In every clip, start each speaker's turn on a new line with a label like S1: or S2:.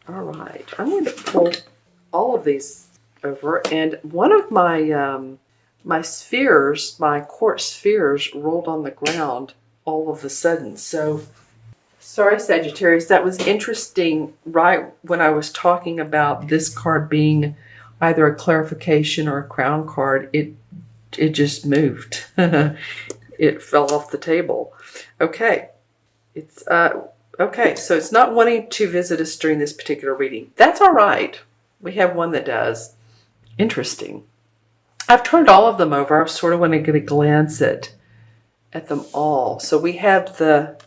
S1: All right. I'm going to pull all of these over, and one of my my spheres, my quartz spheres, rolled on the ground all of a sudden. So sorry, Sagittarius. That was interesting. Right when I was talking about this card being either a clarification or a crown card, it just moved. It fell off the table. Okay. It's okay, so it's not wanting to visit us during this particular reading. That's all right. We have one that does. Interesting. I've turned all of them over. I sort of want to get a glance at them all. So we have the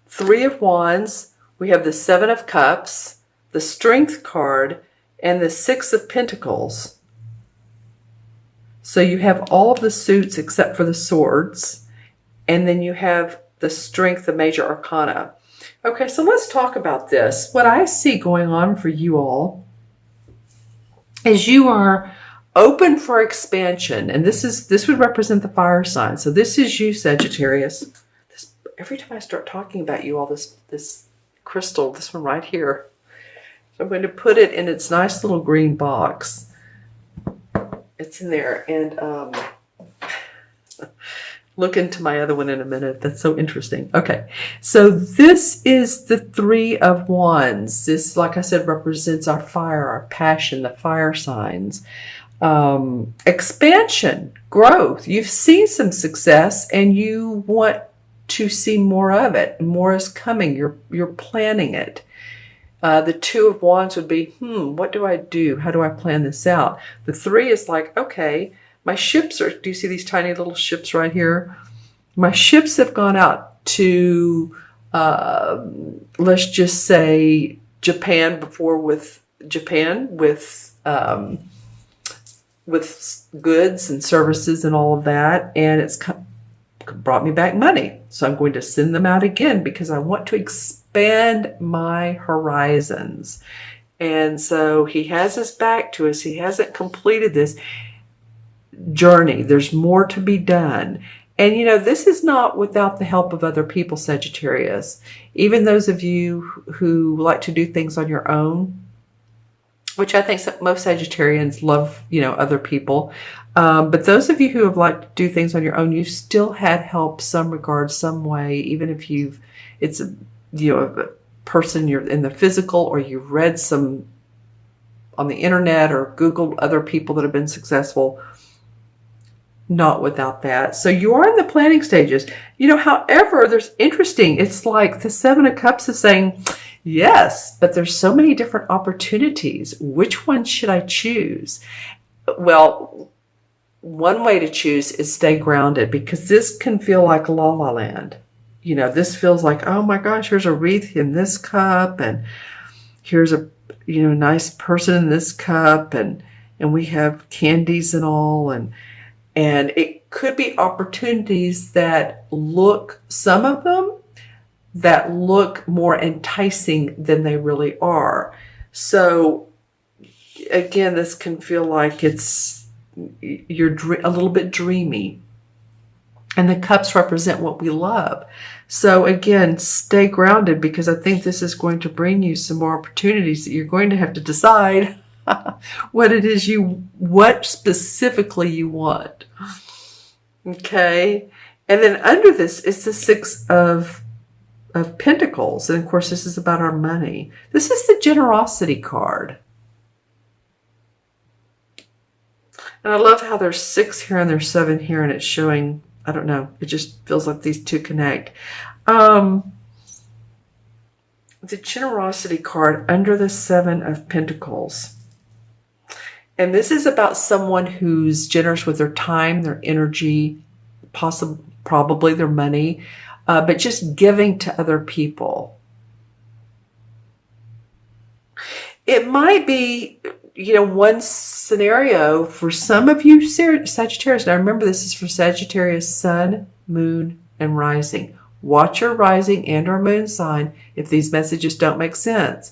S1: Three of Wands, we have the Seven of Cups, the Strength card, and the Six of Pentacles. So you have all of the suits except for the swords, and then you have the Strength, the Major Arcana. Okay, so let's talk about this. What I see going on for you all is you are open for expansion, and this would represent the fire sign. So this is you, Sagittarius. Every time I start talking about you, all this crystal, this one right here. So I'm going to put it in its nice little green box. It's in there, and look into my other one in a minute. That's so interesting. Okay, so this is the Three of Wands. This, like I said, represents our fire, our passion, the fire signs. Expansion, growth. You've seen some success, and you want to see more of it. More is coming. You're planning it. The Two of Wands would be, what do I do? How do I plan this out? The Three is like, okay, my ships are, do you see these tiny little ships right here? My ships have gone out to, let's just say Japan before with goods and services and all of that. And it's brought me back money. So I'm going to send them out again because I want to expand my horizons. And so he has his back to us. He hasn't completed this journey. There's more to be done. And you know, this is not without the help of other people, Sagittarius. Even those of you who like to do things on your own, which I think most Sagittarians love, you know, other people. But those of you who have liked to do things on your own, you've still had help some regard, some way, even if it's a person you're in the physical, or you've read some on the internet or Googled other people that have been successful. Not without that. So you are in the planning stages. You know, however, there's interesting. It's like the Seven of Cups is saying, yes, but there's so many different opportunities. Which one should I choose? Well, one way to choose is stay grounded, because this can feel like La La Land. You know, this feels like, oh my gosh, here's a wreath in this cup, and here's a, nice person in this cup, and we have candies and all, and it could be opportunities that look, some of them, that look more enticing than they really are. So again, this can feel like you're a little bit dreamy. And the cups represent what we love. So again, stay grounded, because I think this is going to bring you some more opportunities that you're going to have to decide what specifically you want. Okay. And then under this is the Six of Pentacles. And of course, this is about our money. This is the generosity card. And I love how there's 6 here and there's 7 here, and it's showing, I don't know, it just feels like these two connect. The generosity card under the 7 of Pentacles. And this is about someone who's generous with their time, their energy, probably their money, but just giving to other people. It might be, one scenario for some of you Sagittarius. Now remember, this is for Sagittarius, Sun, Moon, and Rising. Watch your rising and or moon sign if these messages don't make sense.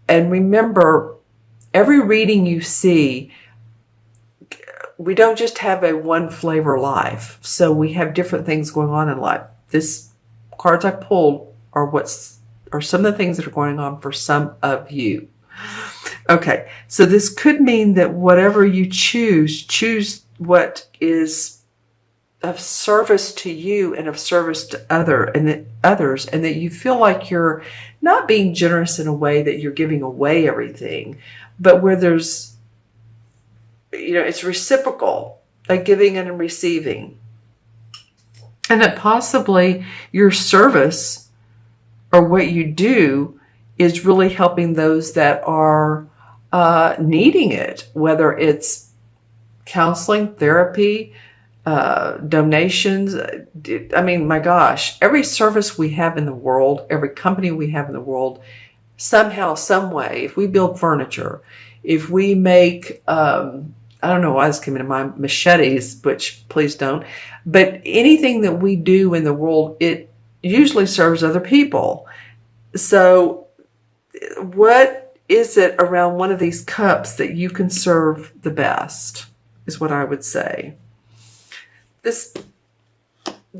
S1: And remember, every reading you see, we don't just have a one flavor life. So we have different things going on in life. Cards I pulled are what's are some of the things that are going on for some of you. Okay, so this could mean that whatever you choose what is of service to you and of service to others, and that you feel like you're not being generous in a way that you're giving away everything, but where there's, it's reciprocal, like giving and receiving. And that possibly your service or what you do is really helping those that are needing it, whether it's counseling, therapy, donations. I mean, my gosh, every service we have in the world, every company we have in the world, somehow, some way, if we build furniture, if we make, I don't know why this came into mind, machetes, which please don't, but anything that we do in the world, it usually serves other people. So what is it around one of these cups that you can serve the best, is what I would say.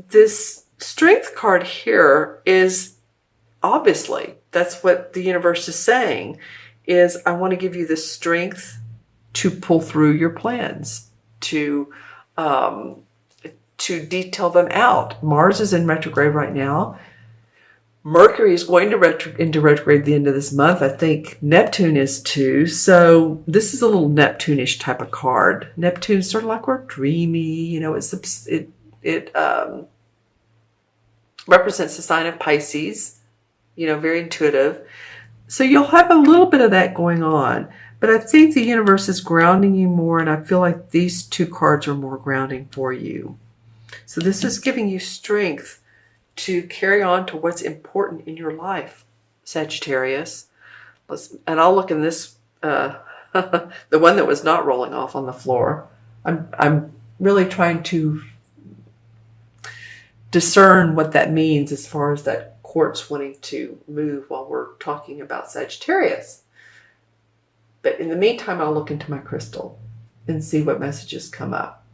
S1: This strength card here is obviously, that's what the universe is saying, is I want to give you the strength to pull through your plans, to detail them out. Mars is in retrograde right now. Mercury is going into retrograde at the end of this month. I think Neptune is too. So this is a little Neptune-ish type of card. Neptune's sort of like we're dreamy. It represents the sign of Pisces. Very intuitive. So you'll have a little bit of that going on. But I think the universe is grounding you more, and I feel like these two cards are more grounding for you. So this is giving you strength to carry on to what's important in your life, Sagittarius. And I'll look in this, the one that was not rolling off on the floor. I'm really trying to discern what that means as far as that quartz wanting to move while we're talking about Sagittarius. But in the meantime, I'll look into my crystal and see what messages come up.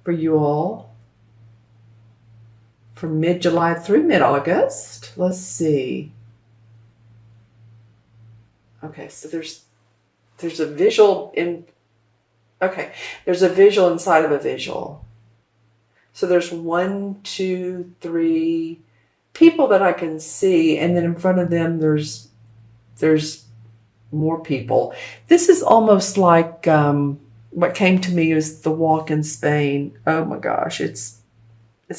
S1: For you all, from mid-July through mid-August. Let's see. Okay, so there's a visual there's a visual inside of a visual. So there's 1, 2, 3 people that I can see, and then in front of them there's more people. This is almost like what came to me is the walk in Spain. Oh my gosh, it's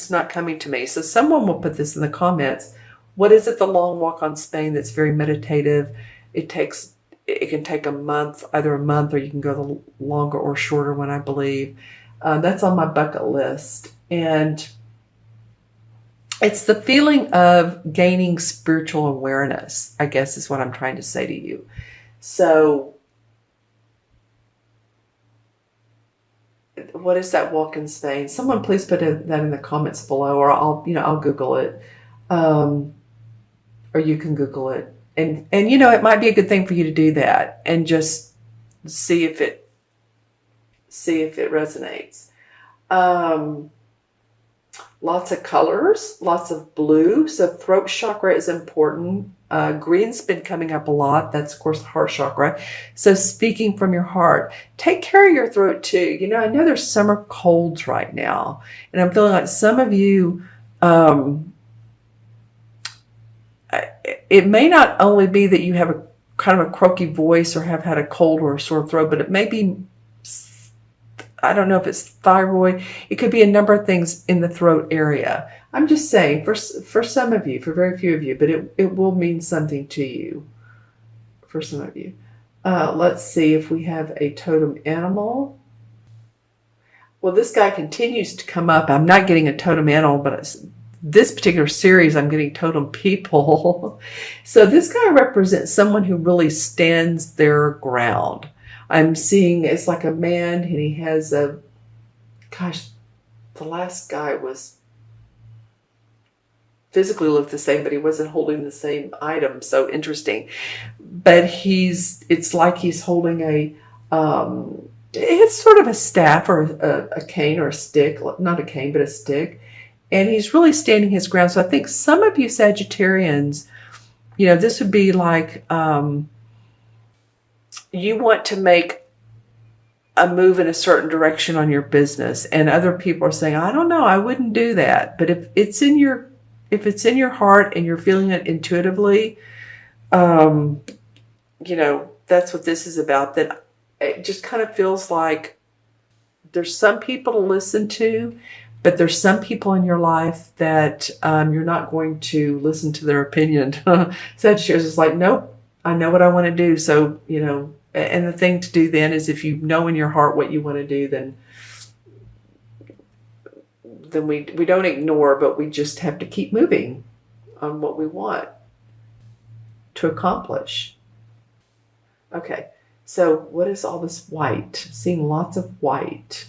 S1: not coming to me. So someone will put this in the comments. What is it, the long walk on Spain that's very meditative? It can take a month, either a month, or you can go the longer or shorter one, I believe. That's on my bucket list. And it's the feeling of gaining spiritual awareness, I guess is what I'm trying to say to you. So what is that walk in Spain? Someone please put that in the comments below, or I'll Google it. Or you can Google it. And it might be a good thing for you to do that and just see if it resonates. Lots of colors, lots of blue. So throat chakra is important. Green's been coming up a lot. That's, of course, the heart chakra. So speaking from your heart, take care of your throat too. I know there's summer colds right now, and I'm feeling like some of you, it may not only be that you have a kind of a croaky voice or have had a cold or a sore throat, but it may be, I don't know if it's thyroid. It could be a number of things in the throat area. I'm just saying, for some of you, for very few of you, but it will mean something to you for some of you. Let's see if we have a totem animal. Well, this guy continues to come up. I'm not getting a totem animal, but this particular series, I'm getting totem people. So this guy represents someone who really stands their ground. I'm seeing it's like a man, and he has the last guy was physically looked the same, but he wasn't holding the same item. So interesting. But it's like he's holding it's sort of a staff or a cane or a stick, not a cane, but a stick. And he's really standing his ground. So I think some of you Sagittarians You know, this would be like you want to make a move in a certain direction on your business, and other people are saying, I don't know, I wouldn't do that. But if it's in your heart and you're feeling it intuitively, you know, that's what this is about. That it just kind of feels like there's some people to listen to, but there's some people in your life that you're not going to listen to their opinion. Sagittarius is like, nope, I know what I want to do. So, you know, and the thing to do then is, if you know in your heart what you want to do, then we don't ignore, but we just have to keep moving on what we want to accomplish. Okay, so what is all this white? Seeing lots of white,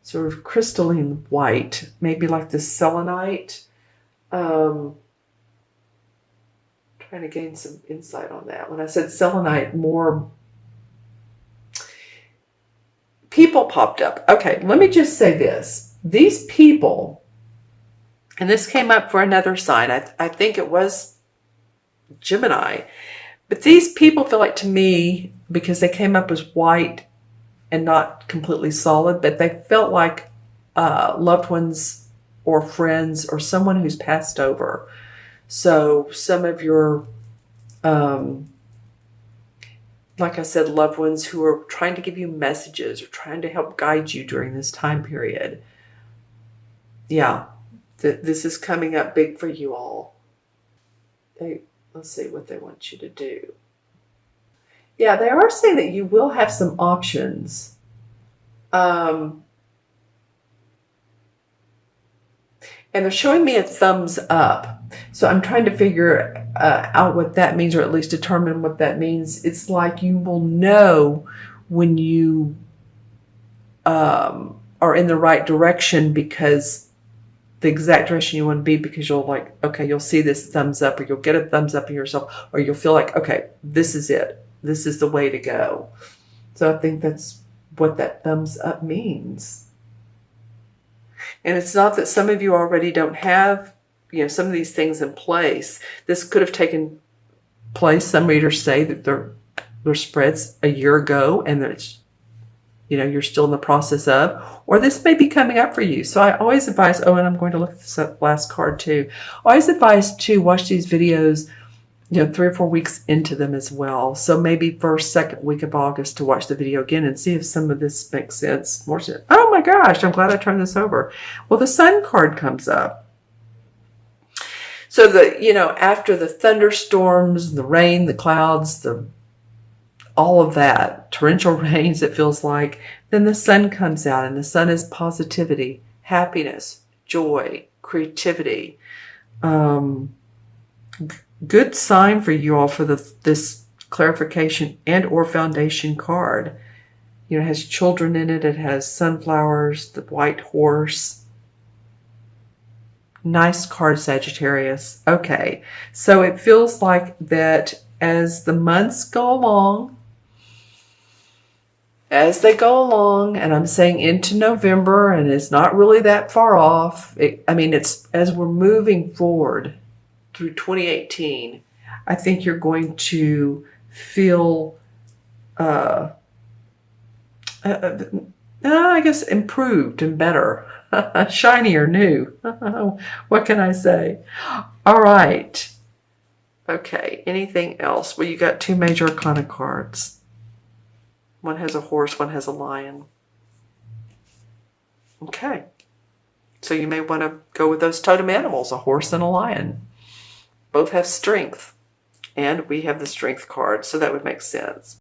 S1: sort of crystalline white, maybe like the selenite. Trying to gain some insight on that. When I said selenite, more people popped up. Okay, let me just say this. These people, and this came up for another sign. I think it was Gemini. But these people feel like, to me, because they came up as white and not completely solid, but they felt like loved ones or friends or someone who's passed over. So some of your, like I said, loved ones who are trying to give you messages or trying to help guide you during this time period. Yeah, this is coming up big for you all. Let's see what they want you to do. Yeah, they are saying that you will have some options. And they're showing me a thumbs up. So I'm trying to figure out what that means, or at least determine what that means. It's like you will know when you are in the right direction, because the exact direction you want to be, because you'll like, okay, you'll see this thumbs up, or you'll get a thumbs up in yourself, or you'll feel like, okay, this is it. This is the way to go. So I think that's what that thumbs up means. And it's not that some of you already don't have, you know, some of these things in place. This could have taken place. Some readers say that their spreads a year ago, and it's, you know, you're still in the process of, or this may be coming up for you. So I always advise, and I'm going to look at this last card too. I always advise to watch these videos, you know, 3 or 4 weeks into them as well. So maybe first, second week of August to watch the video again and see if some of this makes sense. More sense. Oh my gosh, I'm glad I turned this over. Well, the Sun card comes up. So you know, after the thunderstorms, the rain, the clouds, all of that, torrential rains, it feels like, then the sun comes out, and the sun is positivity, happiness, joy, creativity. Good sign for you all for this clarification and or foundation card. You know, it has children in it. It has sunflowers, the white horse. Nice card, Sagittarius. Okay, so it feels like that as the months go along, and I'm saying into November, and it's not really that far off. I mean, it's as we're moving forward through 2018, I think you're going to feel, I guess, improved and better, shinier, new. What can I say? All right. Okay, anything else? Well, you got 2 major arcana cards. One has a horse, one has a lion. Okay. So you may want to go with those totem animals, a horse and a lion. Both have strength. And we have the strength card, so that would make sense.